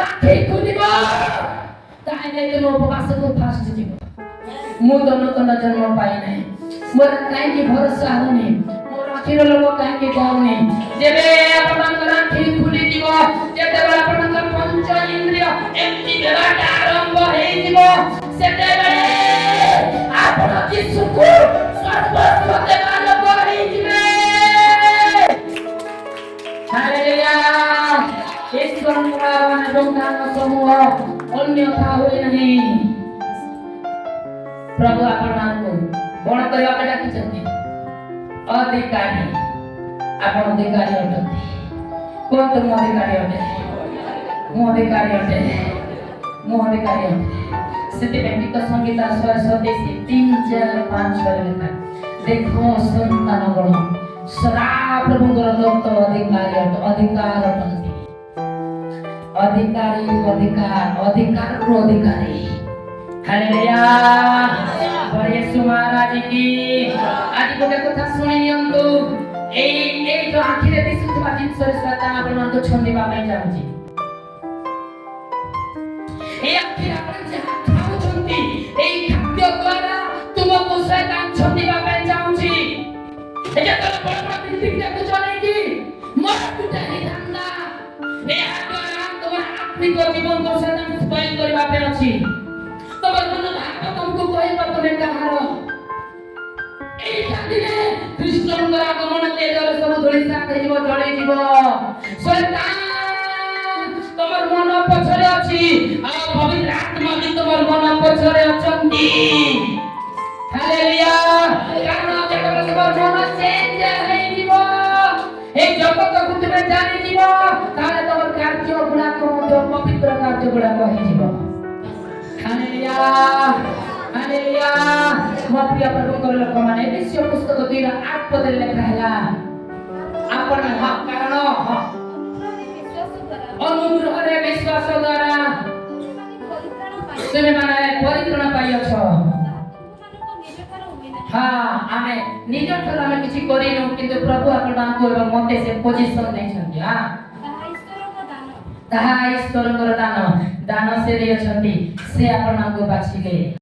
ଆଖି ଖୋଲିବ ତାହେଲେ ତୁମ ଉପବାସକୁ ଫାଷ୍ଟ ଯିବ। ମୁଁ ତ ନୂତନ ଜନ୍ମ ପାଇନାହିଁ, ମୋର କାହିଁକି ଭରସା ହଉନି, ମୋର ଆଖିର ଲୋକ କାହିଁକି ଯାଉନି। ଯେବେ ଆପଣଙ୍କର ଆଖି ଖୋଲିଯିବ, ଯେତେବେଳେ ଆପଣଙ୍କର ପଞ୍ଚ ଇନ୍ଦ୍ରିୟ ଏମିତି ହେବାଟା ଆରମ୍ଭ ହେଇଯିବ, ସେତେବେଳେ ଆପଣ ଯୀଶୁକୁ ସର୍ବସ୍ୱ ଦେବା ଲୋକ ହେଇଯିବେ। ହାଲେଲୁୟା। ଈଶ୍ୱରଙ୍କର ଏବଂ ଦାନ ସମୂହ ଅନ୍ୟଥା ହୁଏ ନାହିଁ। ପ୍ରଭୁ ଆପଣମାନଙ୍କୁ କଣ କରିବା ପାଇଁ ଡାକିଛନ୍ତି? ଅଧିକାରୀ। ଆପଣ ଅଧିକାରୀ ଅଟନ୍ତି। କୁହନ୍ତୁ ମୁଁ ଅଧିକାରୀ ଅଟେ, ମୁଁ ଅଧିକାରୀ ଅଟେ, ମୁଁ ଅଧିକାରୀ ଅଟେ। ସେଥିପାଇଁ ଗୀତ ସଂଗୀତ 127 3 4 5 ଲେଖା, ଦେଖ ସନ୍ତାନ ଗଣ ସଦା ପ୍ରଭୁଙ୍କର ଦତ୍ତ ଅଧିକାରୀ ଅଧିକାର ଅଟନ୍ତି। ଅଧିକାରୀ ଅଧିକାର, ଅଧିକାରରୁ ଅଧିକାରୀ। हालेलुया। पर यीशु महाराज की आज गोटे कथा सुनि नियंतु। ए जो आखिरे दिसुवा जिंस रे शैतान आपन को छंदिबा ପାଇଁ ଚାହୁଁଛି। ए आखिरे आपन जहा खाउछंती ए खाद्य द्वारा तुमको शैतान छंदिबा ପାଇଁ ଚାହୁଁଛି। ए जतरा बड़ बड़ बिल्डिंग को चलेगी मोर गुटे ही धंदा ए द्वारा तुम आत्मिक जीवन को शैतान स्पॉइल करबा ପାଇଁ अछि। तबर मन भाग तुमको कहबा तने कहार ए दिने कृष्णଙ୍କର आगमन तेजर सब धुलिसा हेजिबो जळै जीवो। शैतान तमर मन पछरे अछि आ पवित्र आत्मा भी तमर मन पछरे अछंती। हालेलुया। कारण जेतबे तमर मन चेंज हेजिबो ए जगत को तुमे जानि जीवो ताले तमर कार्य गुडा को मध्य पवित्र कार्य गुडा हेजिबो। हालेलुया। हालेलुया। ମୋ ପ୍ରିୟ ପ୍ରଭୁଙ୍କର ଲୋକମାନେ ବିଶ୍ୱ ପୁସ୍ତକ 2 8 ପଦରେ ଲେଖା ହେଲା ଆପଣ କାରଣ ଅନୁଗ୍ରହରେ ବିଶ୍ୱାସ ଦ୍ୱାରା ତୁମେମାନେ ପରିତ୍ରାଣ ପାଇଅଛ। ହଁ ଆମେ ନିଜ ଠାରୁ ଆମେ କିଛି କରିନୁ, କିନ୍ତୁ ପ୍ରଭୁ ଆପଣଙ୍କୁ ଏବଂ ମୋତେ ସେ ପୋଜିସନ ଦେଇଛନ୍ତି। ତାହା ଈଶ୍ୱରଙ୍କର ଦାନ। ଦାନ ସେ ଦେଇଛନ୍ତି, ସେ ଆପଣଙ୍କୁ ବାଛିଲେ।